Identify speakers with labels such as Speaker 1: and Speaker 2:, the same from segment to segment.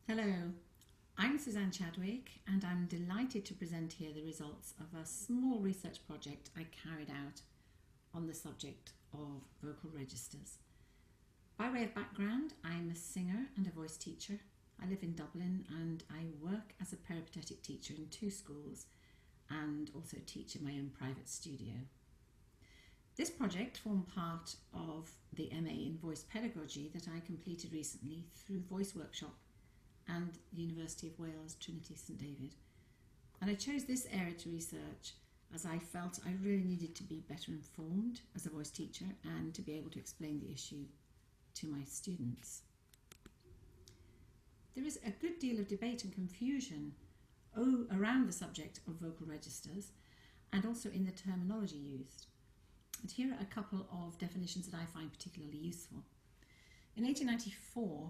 Speaker 1: Hello, I'm Suzanne Chadwick and I'm delighted to present here the results of a small research project I carried out on the subject of vocal registers. By way of background, I'm a singer and a voice teacher. I live in Dublin and I work as a peripatetic teacher in 2 schools and also teach in my own private studio. This project formed part of the MA in Voice Pedagogy that I completed recently through Voice Workshop and the University of Wales, Trinity St David. And I chose this area to research as I felt I really needed to be better informed as a voice teacher and to be able to explain the issue to my students. There is a good deal of debate and confusion around the subject of vocal registers and also in the terminology used. And here are a couple of definitions that I find particularly useful. In 1894,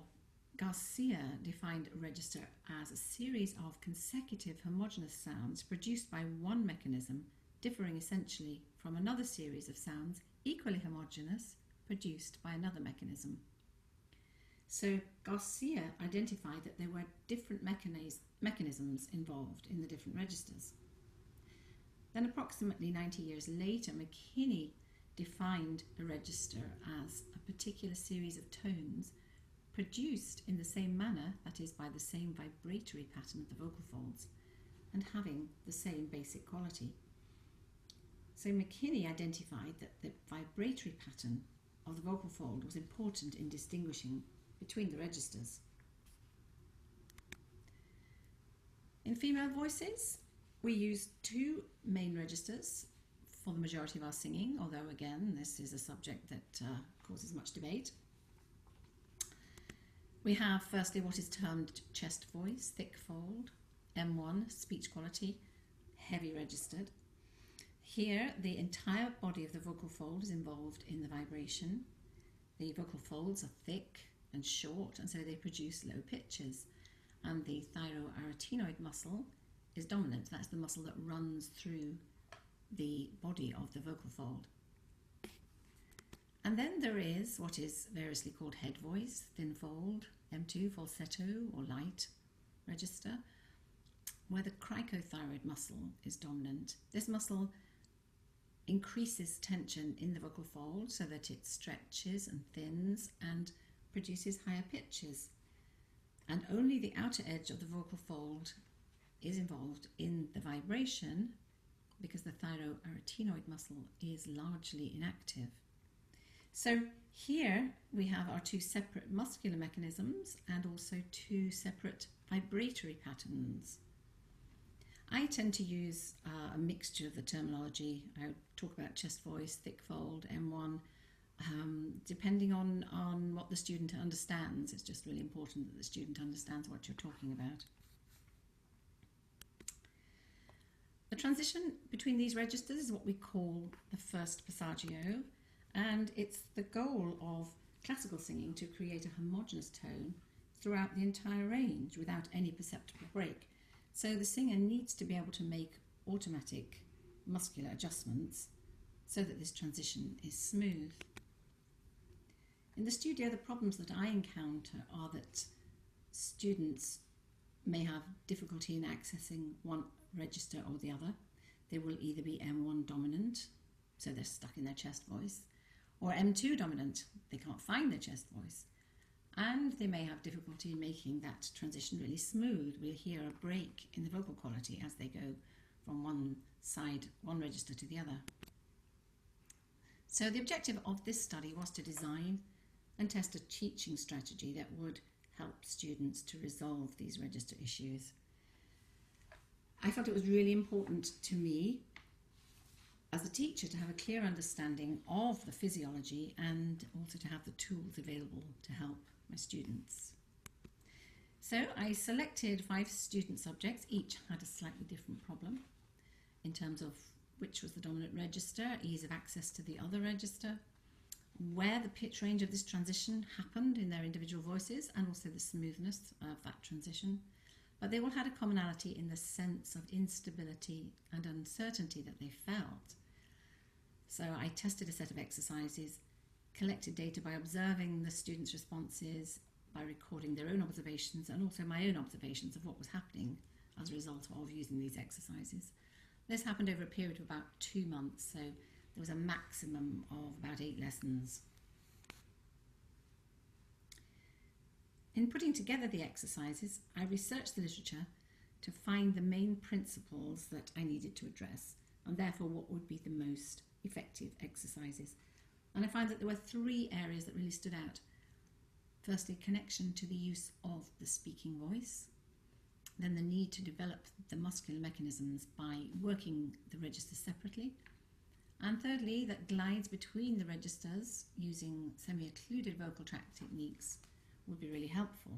Speaker 1: Garcia defined a register as a series of consecutive homogeneous sounds produced by one mechanism, differing essentially from another series of sounds equally homogeneous produced by another mechanism. So Garcia identified that there were different mechanisms involved in the different registers. Then approximately 90 years later, McKinney defined a register as a particular series of tones produced in the same manner, that is by the same vibratory pattern of the vocal folds, and having the same basic quality. So McKinney identified that the vibratory pattern of the vocal fold was important in distinguishing between the registers. In female voices, we use 2 main registers for the majority of our singing, although again this is a subject that causes much debate. We have firstly what is termed chest voice, thick fold, M1, speech quality, heavy registered. Here the entire body of the vocal fold is involved in the vibration. The vocal folds are thick and short and so they produce low pitches, and the thyroarytenoid muscle is dominant. That's the muscle that runs through the body of the vocal fold. And then there is what is variously called head voice, thin fold, M2, falsetto or light register, where the cricothyroid muscle is dominant. This muscle increases tension in the vocal fold so that it stretches and thins and produces higher pitches. And only the outer edge of the vocal fold is involved in the vibration because the thyroarytenoid muscle is largely inactive. So here we have our 2 separate muscular mechanisms and also 2 separate vibratory patterns. I tend to use a mixture of the terminology. I talk about chest voice, thick fold, M1, depending on what the student understands. It's just really important that the student understands what you're talking about. The transition between these registers is what we call the first passaggio, and it's the goal of classical singing to create a homogeneous tone throughout the entire range without any perceptible break. So the singer needs to be able to make automatic muscular adjustments so that this transition is smooth. In the studio, the problems that I encounter are that students may have difficulty in accessing one register or the other. They will either be M1 dominant, so they're stuck in their chest voice, or M2 dominant, they can't find their chest voice, and they may have difficulty in making that transition really smooth. We'll hear a break in the vocal quality as they go from one register to the other. So the objective of this study was to design and test a teaching strategy that would help students to resolve these register issues. I felt it was really important to me as a teacher to have a clear understanding of the physiology and also to have the tools available to help my students. So I selected 5 student subjects. Each had a slightly different problem in terms of which was the dominant register, ease of access to the other register, where the pitch range of this transition happened in their individual voices, and also the smoothness of that transition. But they all had a commonality in the sense of instability and uncertainty that they felt. So I tested a set of exercises, collected data by observing the students' responses by recording their own observations and also my own observations of what was happening as a result of using these exercises. This happened over a period of about 2 months, so there was a maximum of about 8 lessons. In putting together the exercises, I researched the literature to find the main principles that I needed to address, and therefore what would be the most effective exercises. And I found that there were 3 areas that really stood out. Firstly, connection to the use of the speaking voice, then the need to develop the muscular mechanisms by working the registers separately, and thirdly, that glides between the registers using semi-occluded vocal tract techniques would be really helpful.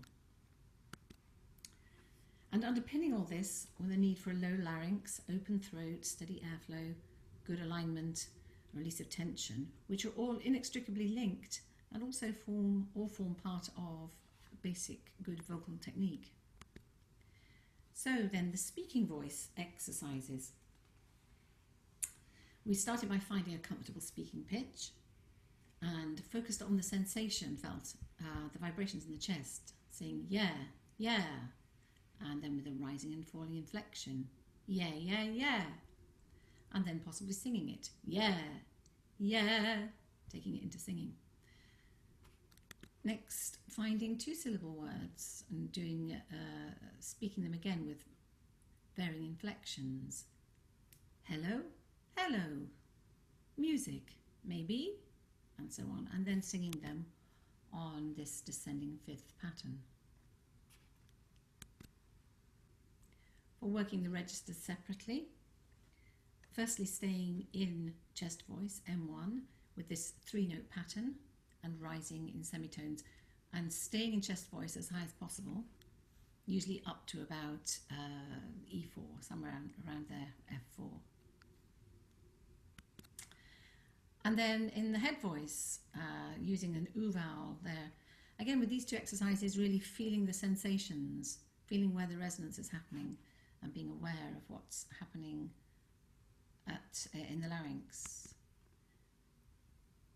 Speaker 1: And underpinning all this were the need for a low larynx, open throat, steady airflow, good alignment, release of tension, which are all inextricably linked and also form part of basic good vocal technique. So then the speaking voice exercises. We started by finding a comfortable speaking pitch and focused on the sensation felt, the vibrations in the chest, saying yeah, yeah, and then with a rising and falling inflection, yeah, yeah, yeah, and then possibly singing it, yeah, yeah, taking it into singing. Next, finding 2-syllable words and doing speaking them again with varying inflections. Hello, hello, music, maybe, and so on, and then singing them on this descending 5th pattern. For working the registers separately, firstly staying in chest voice, M1, with this 3-note pattern and rising in semitones, and staying in chest voice as high as possible, usually up to about E4, somewhere around there, F4. And then in the head voice, using an oo vowel there. Again, with these 2 exercises, really feeling the sensations, feeling where the resonance is happening, and being aware of what's happening in the larynx.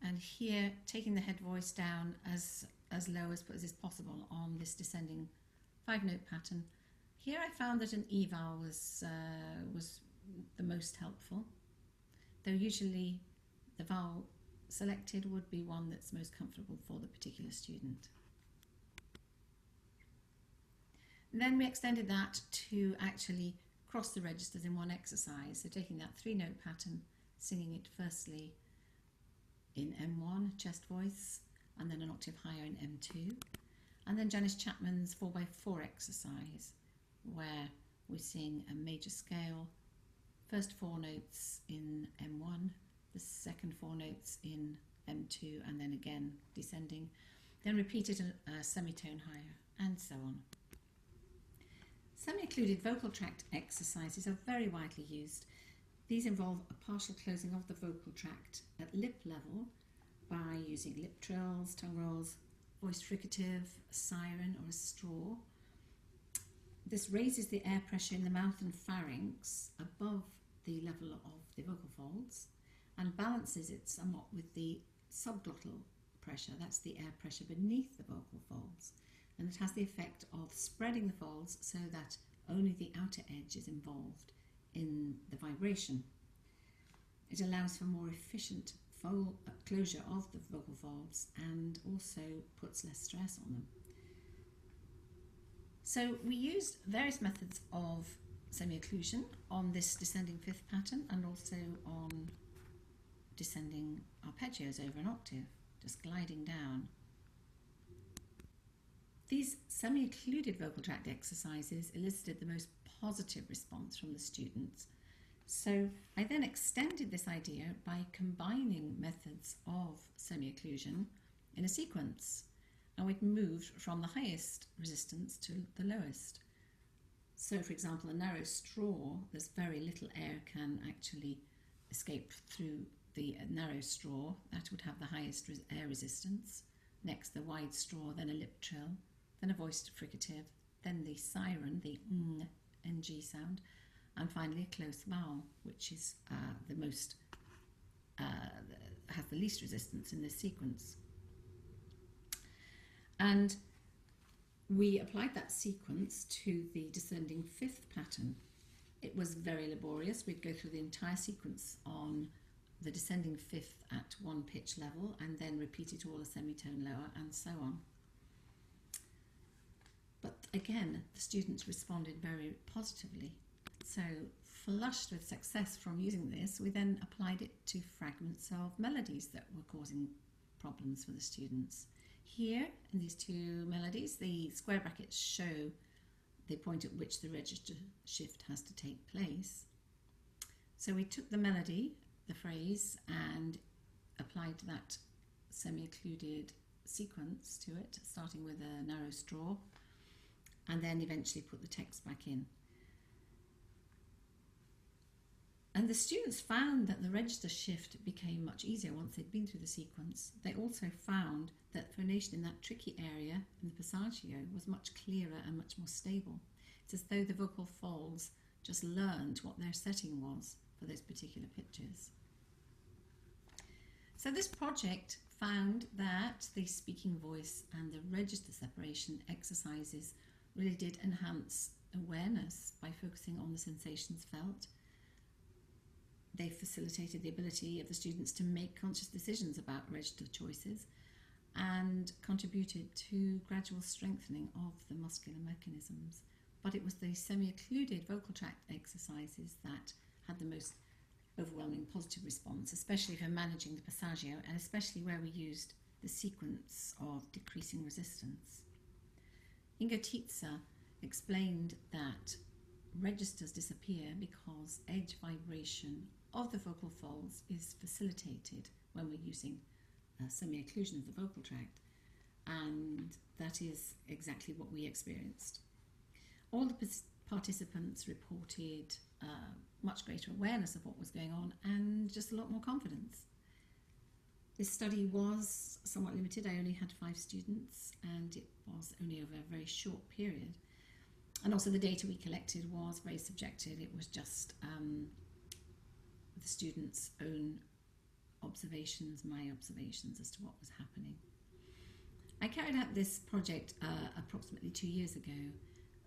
Speaker 1: And here, taking the head voice down as low as is possible on this descending 5-note pattern. Here I found that an E vowel was the most helpful, though usually the vowel selected would be one that's most comfortable for the particular student. And then we extended that to actually cross the registers in one exercise, so taking that 3-note pattern, singing it firstly in M1, chest voice, and then an octave higher in M2, and then Janice Chapman's 4x4 exercise, where we sing a major scale, first 4 notes in M1, the second 4 notes in M2, and then again descending, then repeated a semitone higher, and so on. Semi-occluded vocal tract exercises are very widely used. These involve a partial closing of the vocal tract at lip level by using lip trills, tongue rolls, voice fricative, a siren or a straw. This raises the air pressure in the mouth and pharynx above the level of the vocal folds and balances it somewhat with the subglottal pressure, that's the air pressure beneath the vocal folds. And it has the effect of spreading the folds so that only the outer edge is involved in the vibration. It allows for more efficient closure of the vocal folds and also puts less stress on them. So we used various methods of semi-occlusion on this descending 5th pattern and also on descending arpeggios over an octave, just gliding down. These semi-occluded vocal tract exercises elicited the most positive response from the students. So I then extended this idea by combining methods of semi-occlusion in a sequence, and we'd moved from the highest resistance to the lowest. So for example, a narrow straw, there's very little air can actually escape through the narrow straw. That would have the highest air resistance. Next, the wide straw, then a lip trill, then a voiced fricative, then the siren, the ng sound, and finally a close vowel, which is the most has the least resistance in this sequence. And we applied that sequence to the descending fifth pattern. It was very laborious. We'd go through the entire sequence on the descending fifth at one pitch level and then repeat it all a semitone lower and so on. But again, the students responded very positively. So, flushed with success from using this, we then applied it to fragments of melodies that were causing problems for the students. Here, in these two melodies, the square brackets show the point at which the register shift has to take place. So we took the melody, the phrase, and applied that semi-occluded sequence to it, starting with a narrow straw, and then eventually put the text back in. And the students found that the register shift became much easier once they'd been through the sequence. They also found that phonation in that tricky area in the passaggio was much clearer and much more stable. It's as though the vocal folds just learned what their setting was for those particular pitches. So this project found that the speaking voice and the register separation exercises really did enhance awareness by focusing on the sensations felt. They facilitated the ability of the students to make conscious decisions about register choices and contributed to gradual strengthening of the muscular mechanisms. But it was the semi-occluded vocal tract exercises that had the most overwhelming positive response, especially for managing the passaggio and especially where we used the sequence of decreasing resistance. Inga Tietze explained that registers disappear because edge vibration of the vocal folds is facilitated when we're using semi-occlusion of the vocal tract, and that is exactly what we experienced. All the participants reported much greater awareness of what was going on and just a lot more confidence. This study was somewhat limited. I only had 5 students and it was only over a very short period. And also the data we collected was very subjective. It was just the students' own observations, my observations as to what was happening. I carried out this project approximately 2 years ago,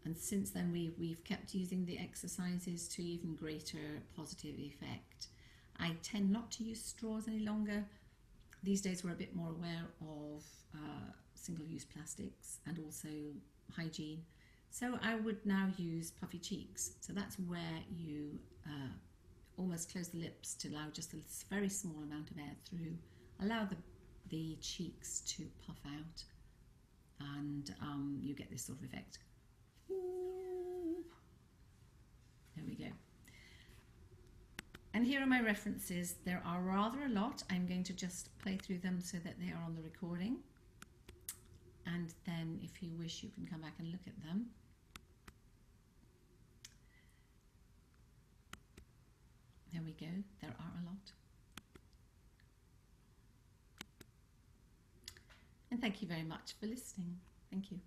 Speaker 1: and since then we've kept using the exercises to even greater positive effect. I tend not to use straws any longer. These days we're a bit more aware of single-use plastics and also hygiene. So I would now use puffy cheeks. So that's where you almost close the lips to allow just a very small amount of air through. Allow the cheeks to puff out and you get this sort of effect. There we go. And here are my references. There are rather a lot. I'm going to just play through them so that they are on the recording. And then if you wish, you can come back and look at them. There we go. There are a lot. And thank you very much for listening. Thank you.